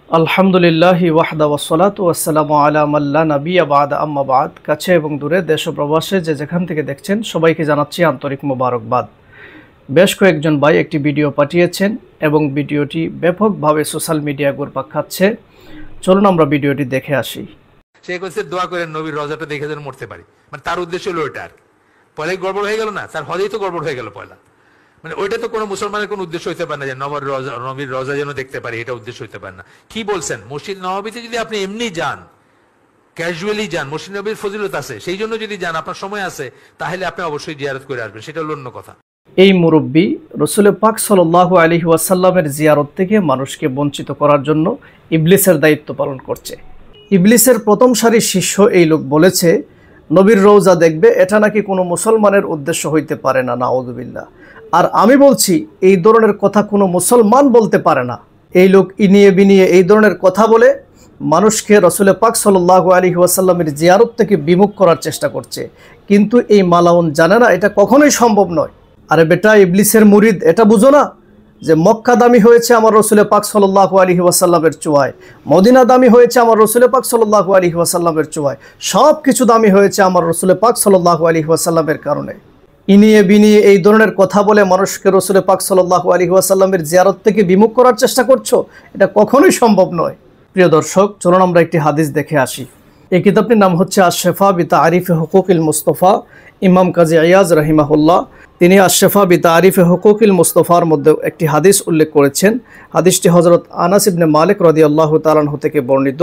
আলহামদুলিল্লাহি ওয়াহদা ওয়াসসালাতু ওয়াসসালামু আলা মান লা নাবিয়্যা বা'দা আম্মা বা'দ। কাছে এবং দূরে দেশ ও প্রবাসে যে যেখান থেকে দেখছেন সবাইকে জানাচ্ছি আন্তরিক মোবারকবাদ। বেশ কয়েকজন ভাই একটি ভিডিও পাঠিয়েছেন এবং ভিডিওটি ব্যাপকভাবে সোশ্যাল মিডিয়া ঘুরপাক খাচ্ছে। চলুন আমরা ভিডিওটি দেখে আসি। সে কইছে দোয়া করেন নবীর রওজাটা দেখে যেন মরতে পারি, মানে তার উদ্দেশ্য হলো ওইটা। আর পয়লা গড়বড় হয়ে গেল না, তার হজেই তো গড়বড় হয়ে গেল পয়লা। মানে ওইটা তো কোনো মুসলমানের কোনো উদ্দেশ্য হইতে পারে না যে নবীর রওজা যেন দেখতে পারি, এটা উদ্দেশ্য হইতে পারে না। কি বলছেন, মসজিদ নববীতে যদি আপনি এমনি যান, ক্যাজুয়ালি যান, মসজিদ নবীর ফজিলত আছে সেই জন্য যদি যান, আপনার সময় আছে, তাহলে আপনি অবশ্যই জিয়ারত করে আসবেন, সেটা হলো অন্য কথা। এই মুরব্বী রসুল পাক সাল্লাল্লাহু আলাইহি ওয়াসাল্লামের জিয়ারত থেকে মানুষকে বঞ্চিত করার জন্য ইবলিসের দায়িত্ব পালন করছে। ইবলিসের প্রথম সারির শিষ্য এই লোক বলেছে নবীর রওজা দেখবে, এটা নাকি কোনো মুসলমানের উদ্দেশ্য হইতে পারে না, নাউযুবিল্লাহ। আর আমি বলছি এই ধরনের কথা কোনো মুসলমান বলতে পারে না। এই লোক ইনিয়ে বিনিয়ে এই ধরনের কথা বলে মানুষকে রসুল পাক সাল্লাল্লাহু আলাইহি ওয়াসাল্লামের জিয়ারত থেকে বিমুখ করার চেষ্টা করছে। কিন্তু এই মালাউন জানে না এটা কখনোই সম্ভব নয়। আরে বেটা ইবলিসের মুরিদ, এটা বুঝো না যে মক্কা দামি হয়েছে আমার রসুল পাক সাল্লাল্লাহু আলাইহি ওয়াসাল্লামের চুয়ায়, মদিনা দামি হয়েছে আমার রসুল পাক সাল্লাল্লাহু আলাইহি ওয়াসাল্লামের চুয়ায়, সব কিছু দামি হয়েছে আমার রসুল পাক সাল্লাল্লাহু আলাইহি ওয়াসাল্লামের কারণে। ইনিয়ে বিনিয়ে এই ধরনের কথা বলে মানুষকে রসুল পাক সাল্লাল্লাহু আলাইহি ওয়াসাল্লামের জিয়ারত থেকে বিমুখ করার চেষ্টা করছো, এটা কখনোই সম্ভব নয়। প্রিয় দর্শক, চলুন আমরা একটি হাদিস দেখে আসি। এই কিতাবটির নাম হচ্ছে আশ-শিফা বিতারিফি হুকুকিল মুস্তাফা। ইমাম কাজী ইয়াজ রাহিমাহুল্লাহ তিনি আশ-শিফা বিতারিফি হুকুকিল মুস্তাফার মধ্যে একটি হাদিস উল্লেখ করেছেন। হাদিসটি হযরত আনাস ইবনে মালিক রাদিয়াল্লাহু তাআলা আনহু থেকে বর্ণিত।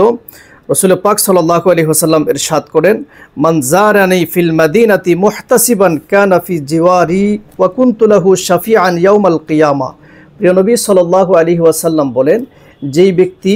রাসূল পাক সাল্লাল্লাহু আলাইহি ওয়াসাল্লাম ইরশাদ করেন, মান জারানি ফিল মাদিনাতি মুহতাসিবান কানা ফি জিওয়ারি ওয়া কুনতু লাহু শাফিআন ইয়াউমাল কিয়ামা। প্রিয় নবী সাল্লাল্লাহু আলাইহি ওয়াসাল্লাম বলেন, যেই ব্যক্তি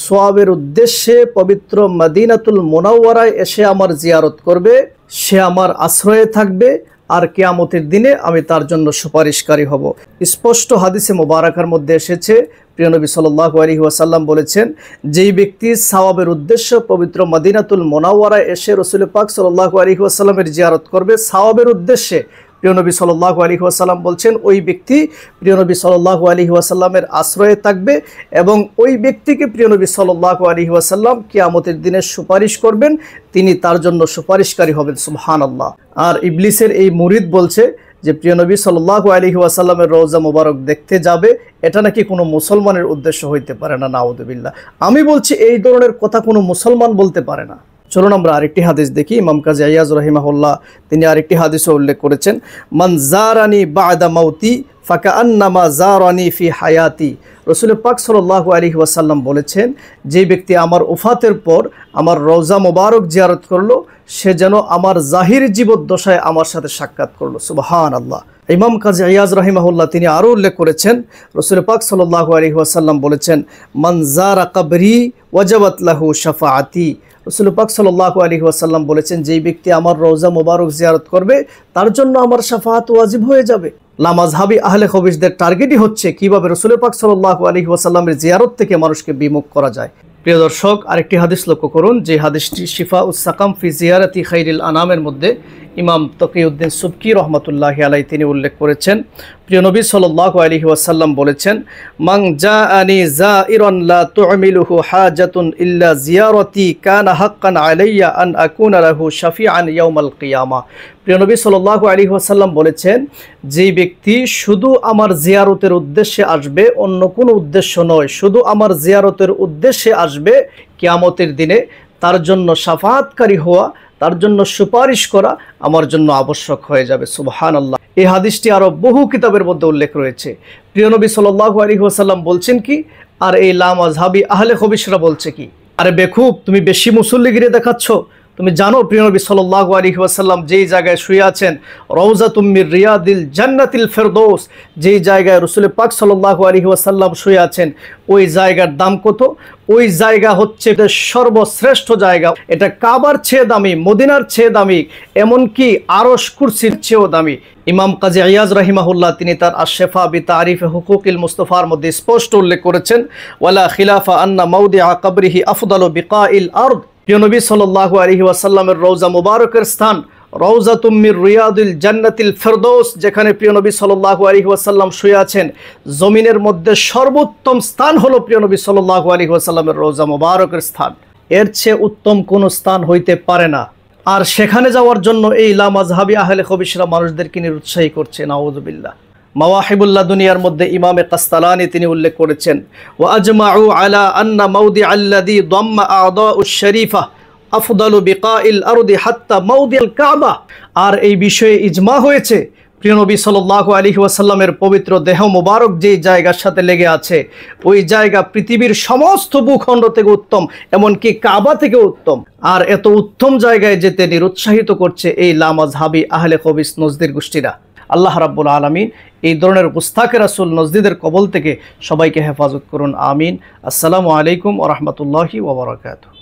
সওয়াবের উদ্দেশ্যে পবিত্র মদিনাতুল মুনাওয়ারায় এসে আমার জিয়ারত করবে, সে আমার আশ্রয়ে থাকবে আর কিয়ামতের দিনে আমি তার জন্য সুপারিশকারী হব। স্পষ্ট হাদিসে মোবারকার মধ্যে এসেছে, প্রিয় নবী সাল্লাল্লাহু আলাইহি ওয়াসাল্লাম বলেছেন, যেই ব্যক্তি সওয়াবের উদ্দেশ্যে পবিত্র মদিনাতুল মুনাওয়ারায় এসে রাসূল পাক সাল্লাল্লাহু আলাইহি ওয়াসাল্লামের জিয়ারত করবে সওয়াবের উদ্দেশ্যে, প্রিয় নবী সাল্লাল্লাহু আলাইহি ওয়াসাল্লাম বলছেন ওই ব্যক্তি প্রিয় নবী সাল্লাল্লাহু আলাইহি ওয়াসাল্লামের আশ্রয়ে থাকবে এবং ওই ব্যক্তিকে প্রিয় নবী সাল্লাল্লাহু আলাইহি ওয়াসাল্লাম কিয়ামতের দিনে সুপারিশ করবেন, তিনি তার জন্য সুপারিশকারী হবেন। সুবহানাল্লাহ। আর ইবলিসের এই মুরিদ বলছে যে প্রিয় নবী সাল্লাল্লাহু আলাইহি ওয়াসাল্লামের রওজা মুবারক দেখতে যাবে, এটা নাকি কোনো মুসলমানের উদ্দেশ্য হইতে পারে না, নাউযুবিল্লাহ। আমি বলছি এই ধরনের কথা কোনো মুসলমান বলতে পারে না। চলুন আমরা আরেকটি হাদিস দেখি। ইমাম কাজী ইয়াজ রাহিমাহুল্লাহ তিনি আরেকটি হাদিসও উল্লেখ করেছেন, মান জারানি বা'দা মাউতি ফাকাআন্নামা জারানি ফি হায়াতি। রাসূল পাক সাল্লাল্লাহু আলাইহি ওয়াসাল্লাম বলেছেন, যে ব্যক্তি আমার ওফাতের পর আমার রওজা মোবারক জিয়ারত করলো, সে যেন আমার জাহির জীবদ্দশায় আমার সাথে সাক্ষাৎ করলো। সুবহানাল্লাহ। ইমাম কাজী ইয়াজ রাহিমাহুল্লাহ তিনি আরও উল্লেখ করেছেন, রাসূল পাক সাল্লাল্লাহু আলাইহি ওয়াসাল্লাম বলেছেন, মান জারা কবরি ওয়াজাবাত লাহু শাফাআতি। রাসূল পাক সাল্লাল্লাহু আলাইহি ওয়াসাল্লাম বলেছেন, যেই ব্যক্তি আমার রওজা মোবারক জিয়ারত করবে তার জন্য আমার শাফাআত ওয়াজিব হয়ে যাবে। লামাযহাবি আহলে হাদিসদের টার্গেটই হচ্ছে কিভাবে রাসূল পাক সাল্লাল্লাহু আলাইহি ওয়াসাল্লামের জিয়ারত থেকে মানুষকে বিমুখ করা যায়। প্রিয় দর্শক, আরেকটি হাদিস লক্ষ্য করুন, যে হাদিসটি শিফাউস সাকাম ফি জিয়ারাতি খাইরিল আনামের মধ্যে ইমাম তকিউদ্দিন সুবকি রহমাতুল্লাহি আলাইহি তিনি উল্লেখ করেছেন, প্রিয় নবী সাল্লাল্লাহু আলাইহি ওয়াসাল্লাম বলেছেন, মান জাআনি যাইরান লা তু'মিলুহু হাজাতুন ইল্লা জিয়ারতি কানা হাক্কান আলাইয়া আন আকুনা লাহু শাফিআন ইয়াউমাল কিয়ামা। প্রিয় নবী সাল্লাল্লাহু আলাইহি ওয়াসাল্লাম বলেছেন, যেই ব্যক্তি শুধু আমার জিয়ারতের উদ্দেশ্যে আসবে, অন্য কোনো উদ্দেশ্য নয়, শুধু আমার জিয়ারতের উদ্দেশ্যে আসবে, কিয়ামতের দিনে তার জন্য শাফাআতকারী হওয়া, তার জন্য সুপারিশ করা আমার জন্য আবশ্যক হয়ে যাবে। সুবহানাল্লাহ। এই হাদিসটি আরও বহু কিতাবের মধ্যে উল্লেখ রয়েছে। প্রিয় নবী সাল্লাল্লাহু আলাইহি ওয়াসাল্লাম বলছেন কি, আর এই লামাযহাবি আহলে হাদিসরা বলছে কি? আরে বেকুব, তুমি বেশি মুসল্লিগিরি দেখাচ্ছ। তুমি জানো প্রিয় নবী সাল্লাল্লাহু আলাইহি ওয়াসাল্লাম যেই জায়গায় শুয়ে আছেন, রওজাতুম মির রিয়াদিল জান্নাতিল ফেরদৌস, যেই জায়গায় রাসূল পাক সাল্লাল্লাহু আলাইহি ওয়াসাল্লাম শুয়ে আছেন, ওই জায়গার দাম কত? ওই জায়গা হচ্ছে সর্বশ্রেষ্ঠ জায়গা। এটা কাবার চেয়ে দামি, মদিনার চেয়ে দামি, এমনকি আরশ কুরসির চেয়েও দামি। ইমাম কাজী ইয়াজ রাহিমাহুল্লাহ তিনি তার আশ-শিফা বিতারিফি হুকুকিল মুস্তাফার মধ্যে স্পষ্ট উল্লেখ করেছেন, ওয়ালা খিলাফা আন্না মাউদিআ কবরিহি আফদালু বিকাইল আরদ। প্রিয় নবী সাল্লাল্লাহু আলাইহি ওয়াসাল্লামের রওজা মুবারকের স্থান রওজাতুম মির রিয়াদিল জান্নাতিল ফেরদৌস, যেখানে প্রিয় নবী সাল্লাল্লাহু আলাইহি ওয়াসাল্লাম শুয়ে আছেন, জমিনের মধ্যে সর্বোত্তম স্থান হলো প্রিয় নবী সাল্লাল্লাহু আলাইহি ওয়াসাল্লামের রওজা মোবারকের স্থান। এর চেয়ে উত্তম কোনো স্থান হইতে পারে না। আর সেখানে যাওয়ার জন্য এই লামাযহাবি আহলে খবিশরা মানুষদেরকে নিরুৎসাহী করছে। নাউযুবিল্লাহ। মাওয়াহিবুল্লাহ দুনিয়ার মধ্যে ইমামে কাস্তালানি তিনি উল্লেখ করেছেন, ওয়া আজমাউ আলা আন্না মাওদিআল্লাযী দাম্মা আ'দাউশ শরীফা আফদালু বিকাইল আরদি হাত্তা মাওদিআল কাবা। আর এই বিষয়ে ইজমা হয়েছে, প্রিয় নবী সাল্লাল্লাহু আলাইহি ওয়াসাল্লামের পবিত্র দেহ মোবারক যেই জায়গার সাথে লেগে আছে, ওই জায়গা পৃথিবীর সমস্ত ভূখণ্ড থেকে উত্তম, এমনকি কাবা থেকে উত্তম। আর এত উত্তম জায়গায় যেতে নিরুৎসাহিত করছে এই লামাযহাবি আহলে খবিস নজদির গোষ্ঠীরা। আল্লাহ রাব্বুল আলামিন এই ধরনের গুস্তাখে রাসূল নজদিদের কবল থেকে সবাইকে হেফাজত করুন, আমিন। আসসালামু আলাইকুম ওয়া রাহমাতুল্লাহি ওয়া বারাকাতুহু।